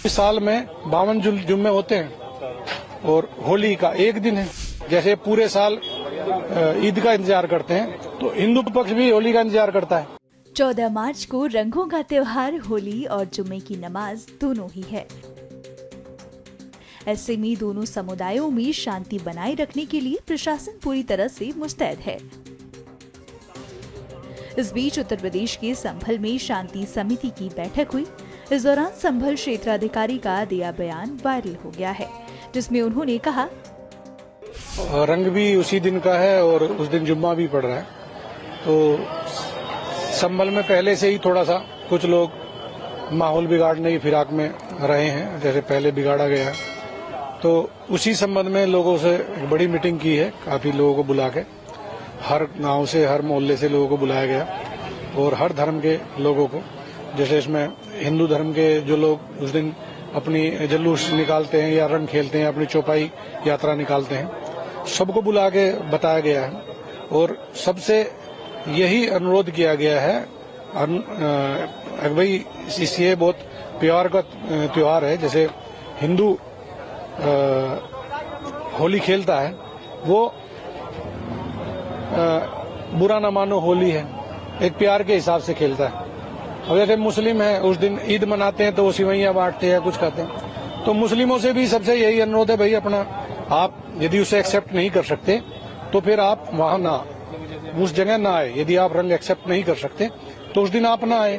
इस साल में 52 जुम्मे होते हैं और होली का एक दिन है। जैसे पूरे साल ईद का इंतजार करते हैं तो हिंदू पक्ष भी होली का इंतजार करता है। 14 मार्च को रंगों का त्योहार होली और जुम्मे की नमाज दोनों ही है। ऐसे में दोनों समुदायों में शांति बनाए रखने के लिए प्रशासन पूरी तरह से मुस्तैद है। इस बीच उत्तर प्रदेश के संभल में शांति समिति की बैठक हुई। इस दौरान संभल क्षेत्राधिकारी का दिया बयान वायरल हो गया है, जिसमें उन्होंने कहा, रंग भी उसी दिन का है और उस दिन जुम्मा भी पड़ रहा है, तो संभल में पहले से ही थोड़ा सा कुछ लोग माहौल बिगाड़ने की फिराक में रहे हैं, जैसे पहले बिगाड़ा गया है। तो उसी संबंध में लोगों से एक बड़ी मीटिंग की है, काफी लोगों को बुला के, हर गांव से हर मोहल्ले से लोगों को बुलाया गया और हर धर्म के लोगों को, जैसे इसमें हिंदू धर्म के जो लोग उस दिन अपनी जुलूस निकालते हैं या रंग खेलते हैं, अपनी चौपाई यात्रा निकालते हैं, सबको बुला के बताया गया है और सबसे यही अनुरोध किया गया है भाई ये बहुत प्यार का त्योहार है। जैसे हिंदू होली खेलता है, वो बुरा न मानो होली है, एक प्यार के हिसाब से खेलता है। अब जैसे मुस्लिम है, उस दिन ईद मनाते हैं तो वो सिवैयां बांटते हैं, कुछ खाते हैं। तो मुस्लिमों से भी सबसे यही अनुरोध है, भाई अपना आप यदि उसे एक्सेप्ट नहीं कर सकते तो फिर आप वहां ना, उस जगह ना आए। यदि आप रंग एक्सेप्ट नहीं कर सकते तो उस दिन आप ना आए,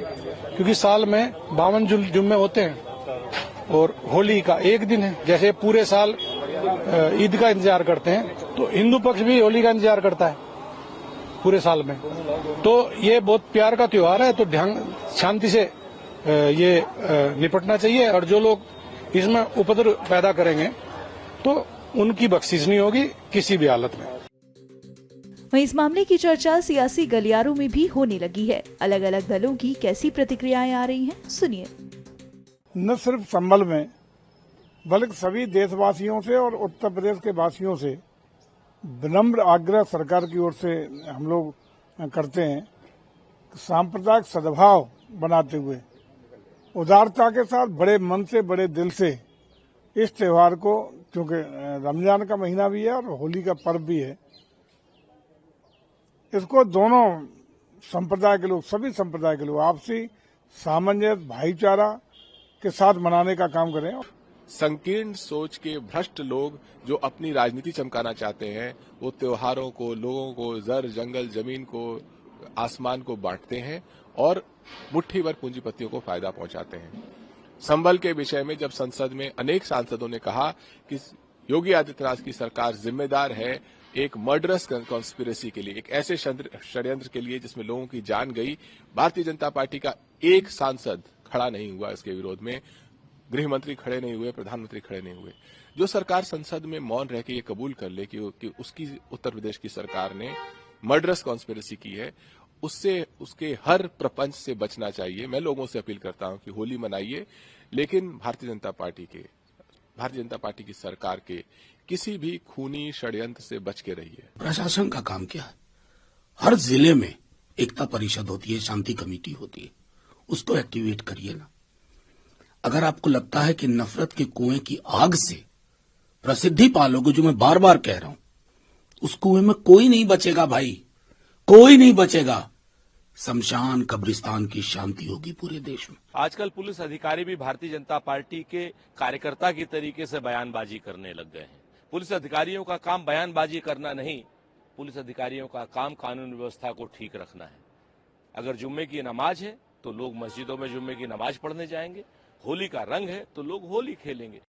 क्योंकि साल में 52 जुम्मे होते हैं और होली का एक दिन है। जैसे पूरे साल ईद का इंतजार करते हैं तो हिंदू पक्ष भी होली का इंतजार करता है पूरे साल में। तो ये बहुत प्यार का त्योहार है, तो ध्यान शांति से ये निपटना चाहिए और जो लोग इसमें उपद्रव पैदा करेंगे तो उनकी बख्शिश नहीं होगी किसी भी हालत में। वहीं इस मामले की चर्चा सियासी गलियारों में भी होने लगी है। अलग अलग दलों की कैसी प्रतिक्रियाएं आ रही हैं, सुनिए। न सिर्फ संभल में बल्कि सभी देशवासियों से और उत्तर प्रदेश के वासियों से विनम्र आग्रह सरकार की ओर से हम लोग करते हैं, सांप्रदायिक सद्भाव बनाते हुए उदारता के साथ बड़े मन से बड़े दिल से इस त्योहार को, क्योंकि रमजान का महीना भी है और होली का पर्व भी है, इसको दोनों संप्रदाय के लोग, सभी संप्रदाय के लोग आपसी सामंजस्य भाईचारा के साथ मनाने का काम करें। संकीर्ण सोच के भ्रष्ट लोग जो अपनी राजनीति चमकाना चाहते हैं, वो त्योहारों को, लोगों को, जर जंगल जमीन को, आसमान को बांटते हैं और मुट्ठी भर पूंजीपतियों को फायदा पहुंचाते हैं। संभल के विषय में जब संसद में अनेक सांसदों ने कहा कि योगी आदित्यनाथ की सरकार जिम्मेदार है एक मर्डरस कॉन्स्पिरेसी के लिए, एक ऐसे षड्यंत्र के लिए जिसमें लोगों की जान गई, भारतीय जनता पार्टी का एक सांसद खड़ा नहीं हुआ इसके विरोध में, गृह मंत्री खड़े नहीं हुए, प्रधानमंत्री खड़े नहीं हुए। जो सरकार संसद में मौन रह के ये कबूल कर ले कि उसकी उत्तर प्रदेश की सरकार ने मर्डरस कॉन्स्पिरेसी की है, उससे, उसके हर प्रपंच से बचना चाहिए। मैं लोगों से अपील करता हूं कि होली मनाइए, लेकिन भारतीय जनता पार्टी की सरकार के किसी भी खूनी षड्यंत्र से बच के रहिए। प्रशासन का काम क्या है? हर जिले में एकता परिषद होती है, शांति कमेटी होती है, उसको एक्टिवेट करिए ना। अगर आपको लगता है कि नफरत के कुएं की आग से प्रसिद्धि पालोगे, जो मैं बार बार कह रहा हूं, उस कुएं में कोई नहीं बचेगा भाई, कोई नहीं बचेगा। शमशान कब्रिस्तान की शांति होगी पूरे देश में। आजकल पुलिस अधिकारी भी भारतीय जनता पार्टी के कार्यकर्ता की तरीके से बयानबाजी करने लग गए हैं। पुलिस अधिकारियों का काम बयानबाजी करना नहीं, पुलिस अधिकारियों का काम कानून व्यवस्था को ठीक रखना है। अगर जुम्मे की नमाज है तो लोग मस्जिदों में जुम्मे की नमाज पढ़ने जाएंगे, होली का रंग है तो लोग होली खेलेंगे।